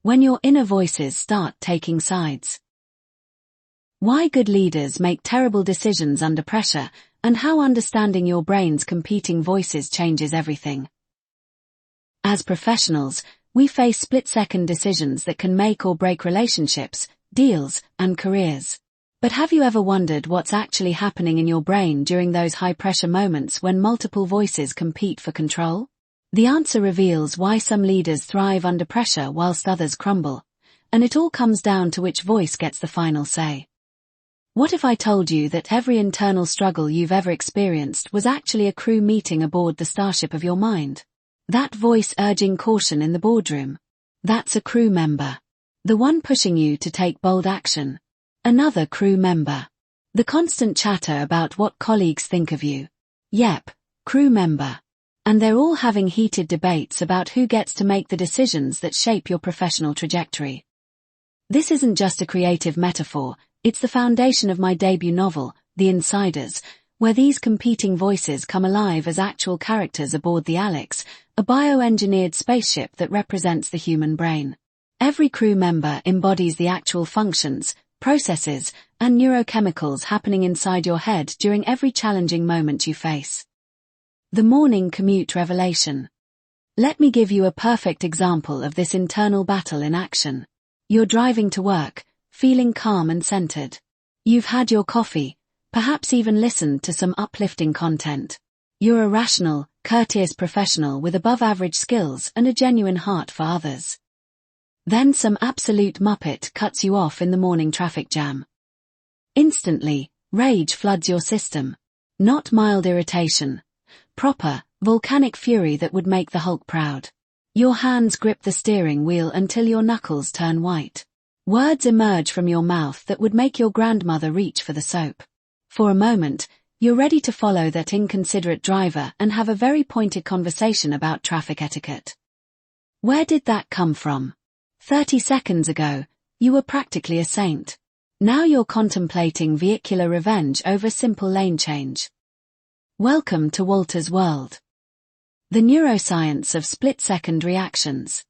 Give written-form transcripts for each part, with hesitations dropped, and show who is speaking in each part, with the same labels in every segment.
Speaker 1: When your inner voices start taking sides. Why good leaders make terrible decisions under pressure, and how understanding your brain's competing voices changes everything. As professionals, we face split-second decisions that can make or break relationships, deals, and careers. But have you ever wondered what's actually happening in your brain during those high-pressure moments when multiple voices compete for control? The answer reveals why some leaders thrive under pressure whilst others crumble, and it all comes down to which voice gets the final say. What if I told you that every internal struggle you've ever experienced was actually a crew meeting aboard the starship of your mind? That voice urging caution in the boardroom. That's a crew member. The one pushing you to take bold action. Another crew member. The constant chatter about what colleagues think of you. Yep, crew member. And they're all having heated debates about who gets to make the decisions that shape your professional trajectory. This isn't just a creative metaphor, it's the foundation of my debut novel, The Insiders, where these competing voices come alive as actual characters aboard the Alex, a bioengineered spaceship that represents the human brain. Every crew member embodies the actual functions, processes, and neurochemicals happening inside your head during every challenging moment you face. The morning commute revelation. Let me give you a perfect example of this internal battle in action. You're driving to work, feeling calm and centered. You've had your coffee, perhaps even listened to some uplifting content. You're a rational, courteous professional with above-average skills and a genuine heart for others. Then some absolute muppet cuts you off in the morning traffic jam. Instantly, rage floods your system. Not mild irritation. Proper, volcanic fury that would make the Hulk proud. Your hands grip the steering wheel until your knuckles turn white. Words emerge from your mouth that would make your grandmother reach for the soap. For a moment, you're ready to follow that inconsiderate driver and have a very pointed conversation about traffic etiquette. Where did that come from? 30 seconds ago, you were practically a saint. Now you're contemplating vehicular revenge over simple lane change. Welcome to Walter's world. The neuroscience of split-second reactions.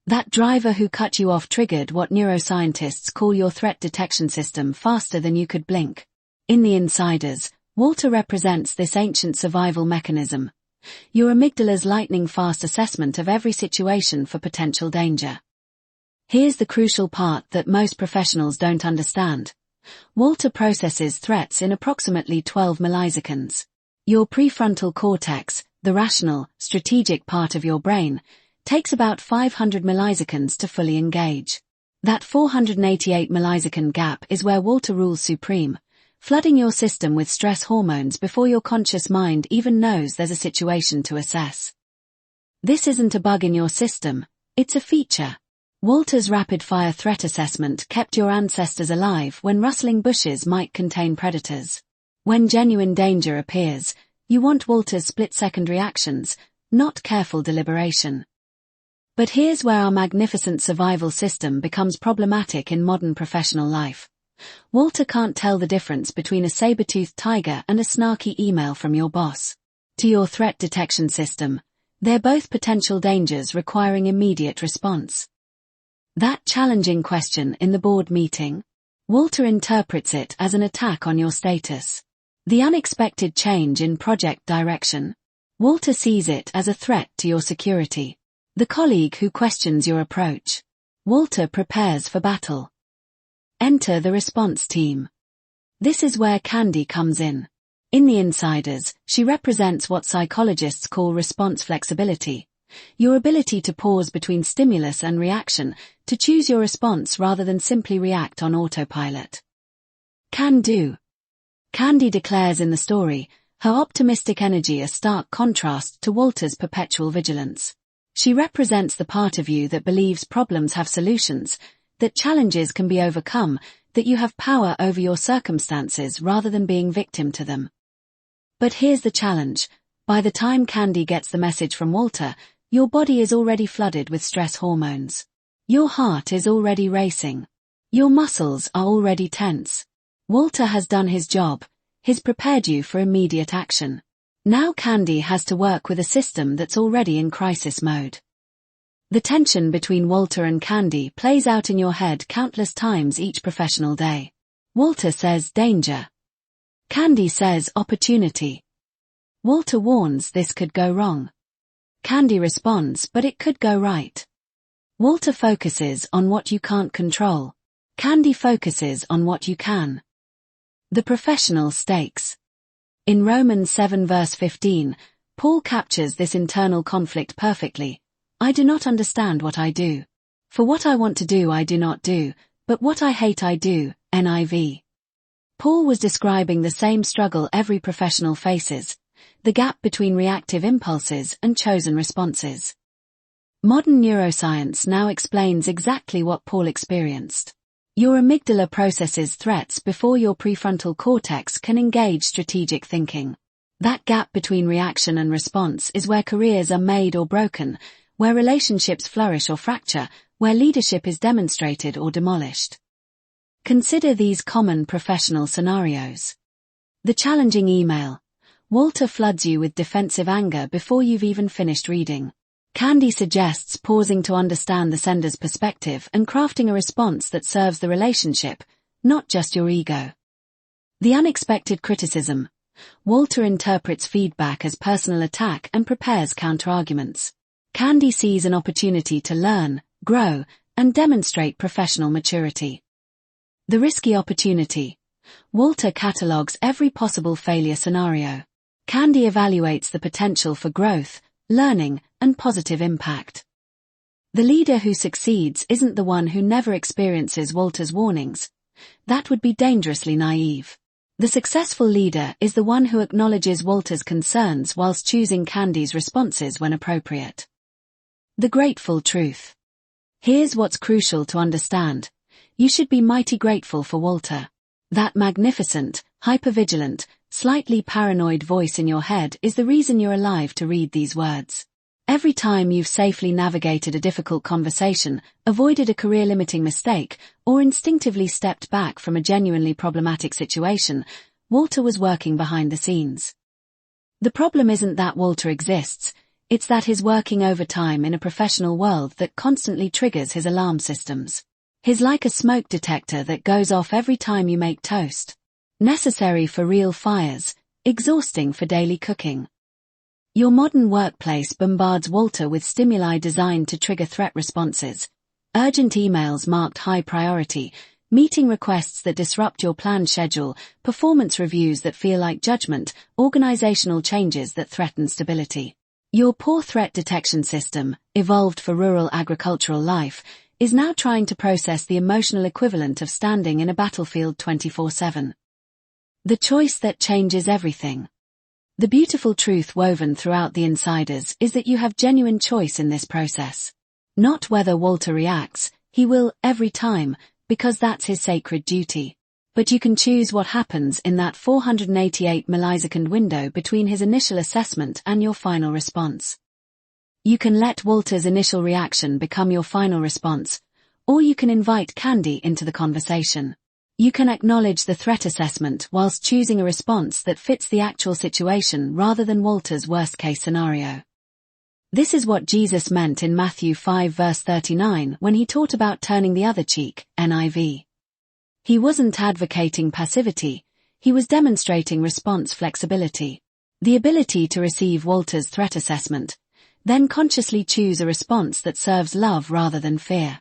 Speaker 1: That driver who cut you off triggered what neuroscientists call your threat detection system faster than you could blink. In The Insiders, Walter represents this ancient survival mechanism. Your amygdala's lightning-fast assessment of every situation for potential danger. Here's the crucial part that most professionals don't understand. Walter processes threats in approximately 12 milliseconds. Your prefrontal cortex, the rational, strategic part of your brain, takes about 500 milliseconds to fully engage. That 488 millisecond gap is where Walter rules supreme, flooding your system with stress hormones before your conscious mind even knows there's a situation to assess. This isn't a bug in your system, it's a feature. Walter's rapid-fire threat assessment kept your ancestors alive when rustling bushes might contain predators. When genuine danger appears, you want Walter's split-second reactions, not careful deliberation. But here's where our magnificent survival system becomes problematic in modern professional life. Walter can't tell the difference between a saber-toothed tiger and a snarky email from your boss. To your threat detection system, they're both potential dangers requiring immediate response. That challenging question in the board meeting? Walter interprets it as an attack on your status. The unexpected change in project direction? Walter sees it as a threat to your security. The colleague who questions your approach? Walter prepares for battle. Enter the response team. This is where Candy comes in. In The Insiders, she represents what psychologists call response flexibility. Your ability to pause between stimulus and reaction, to choose your response rather than simply react on autopilot. Can do. Candy declares in the story, her optimistic energy a stark contrast to Walter's perpetual vigilance. She represents the part of you that believes problems have solutions, that challenges can be overcome, that you have power over your circumstances rather than being victim to them. But here's the challenge. By the time Candy gets the message from Walter, your body is already flooded with stress hormones. Your heart is already racing. Your muscles are already tense. Walter has done his job. He's prepared you for immediate action. Now Candy has to work with a system that's already in crisis mode. The tension between Walter and Candy plays out in your head countless times each professional day. Walter says danger. Candy says opportunity. Walter warns this could go wrong. Candy responds, but it could go right. Walter focuses on what you can't control. Candy focuses on what you can. The professional stakes. In Romans 7 verse 15, Paul captures this internal conflict perfectly. I do not understand what I do. For what I want to do I do not do, but what I hate I do, NIV. Paul was describing the same struggle every professional faces, the gap between reactive impulses and chosen responses. Modern neuroscience now explains exactly what Paul experienced. Your amygdala processes threats before your prefrontal cortex can engage strategic thinking. That gap between reaction and response is where careers are made or broken, where relationships flourish or fracture, where leadership is demonstrated or demolished. Consider these common professional scenarios. The challenging email. Walter floods you with defensive anger before you've even finished reading. Candy suggests pausing to understand the sender's perspective and crafting a response that serves the relationship, not just your ego. The unexpected criticism. Walter interprets feedback as personal attack and prepares counterarguments. Candy sees an opportunity to learn, grow, and demonstrate professional maturity. The risky opportunity. Walter catalogues every possible failure scenario. Candy evaluates the potential for growth, learning, and positive impact. The leader who succeeds isn't the one who never experiences Walter's warnings. That would be dangerously naive. The successful leader is the one who acknowledges Walter's concerns whilst choosing Candy's responses when appropriate. The grateful truth. Here's what's crucial to understand. You should be mighty grateful for Walter. That magnificent, hypervigilant, slightly paranoid voice in your head is the reason you're alive to read these words. Every time you've safely navigated a difficult conversation, avoided a career-limiting mistake, or instinctively stepped back from a genuinely problematic situation, Walter was working behind the scenes. The problem isn't that Walter exists, it's that he's working overtime in a professional world that constantly triggers his alarm systems. He's like a smoke detector that goes off every time you make toast. Necessary for real fires, exhausting for daily cooking. Your modern workplace bombards Walter with stimuli designed to trigger threat responses. Urgent emails marked high priority, meeting requests that disrupt your planned schedule, performance reviews that feel like judgment, organizational changes that threaten stability. Your poor threat detection system, evolved for rural agricultural life, is now trying to process the emotional equivalent of standing in a battlefield 24/7. The choice that changes everything. The beautiful truth woven throughout The Insiders is that you have genuine choice in this process. Not whether Walter reacts, he will, every time, because that's his sacred duty. But you can choose what happens in that 488 millisecond window between his initial assessment and your final response. You can let Walter's initial reaction become your final response, or you can invite Candy into the conversation. You can acknowledge the threat assessment whilst choosing a response that fits the actual situation rather than Walter's worst-case scenario. This is what Jesus meant in Matthew 5 verse 39 when he taught about turning the other cheek, NIV. He wasn't advocating passivity, he was demonstrating response flexibility. The ability to receive Walter's threat assessment, then consciously choose a response that serves love rather than fear.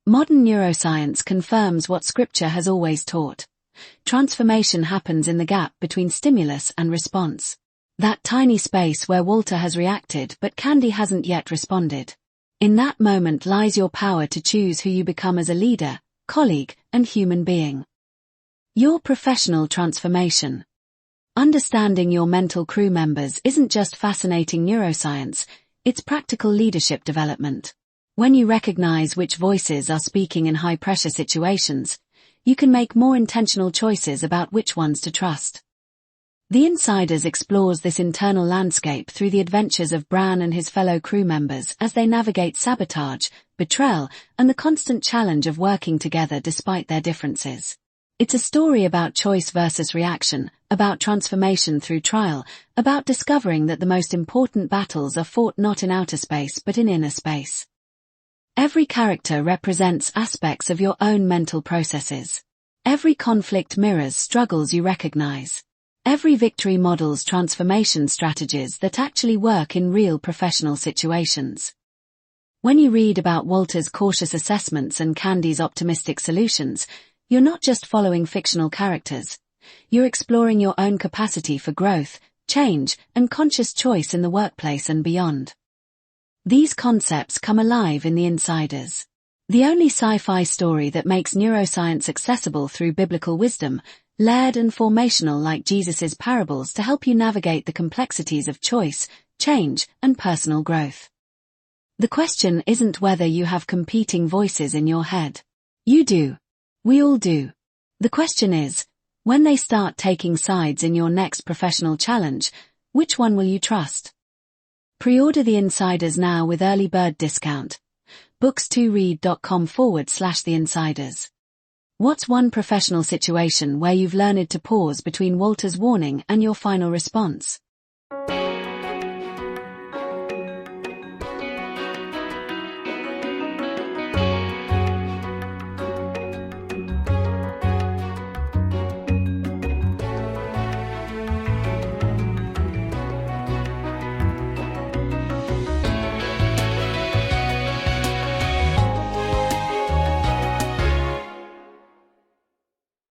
Speaker 1: Modern neuroscience confirms what Scripture has always taught. Transformation happens in the gap between stimulus and response. That tiny space where Walter has reacted but Candy hasn't yet responded. In that moment lies your power to choose who you become as a leader, colleague, and human being. Your professional transformation. Understanding your mental crew members isn't just fascinating neuroscience, it's practical leadership development. When you recognize which voices are speaking in high-pressure situations, you can make more intentional choices about which ones to trust. The Insiders explores this internal landscape through the adventures of Bran and his fellow crew members as they navigate sabotage, betrayal, and the constant challenge of working together despite their differences. It's a story about choice versus reaction, about transformation through trial, about discovering that the most important battles are fought not in outer space but in inner space. Every character represents aspects of your own mental processes. Every conflict mirrors struggles you recognize. Every victory models transformation strategies that actually work in real professional situations. When you read about Walter's cautious assessments and Candy's optimistic solutions, you're not just following fictional characters. You're exploring your own capacity for growth, change, and conscious choice in the workplace and beyond. These concepts come alive in The Insiders, the only sci-fi story that makes neuroscience accessible through biblical wisdom, layered and formational like Jesus' parables to help you navigate the complexities of choice, change, and personal growth. The question isn't whether you have competing voices in your head. You do. We all do. The question is, when they start taking sides in your next professional challenge, which one will you trust? Pre-order The Insiders now with early bird discount. books2read.com/The Insiders. What's one professional situation where you've learned to pause between Walter's warning and your final response?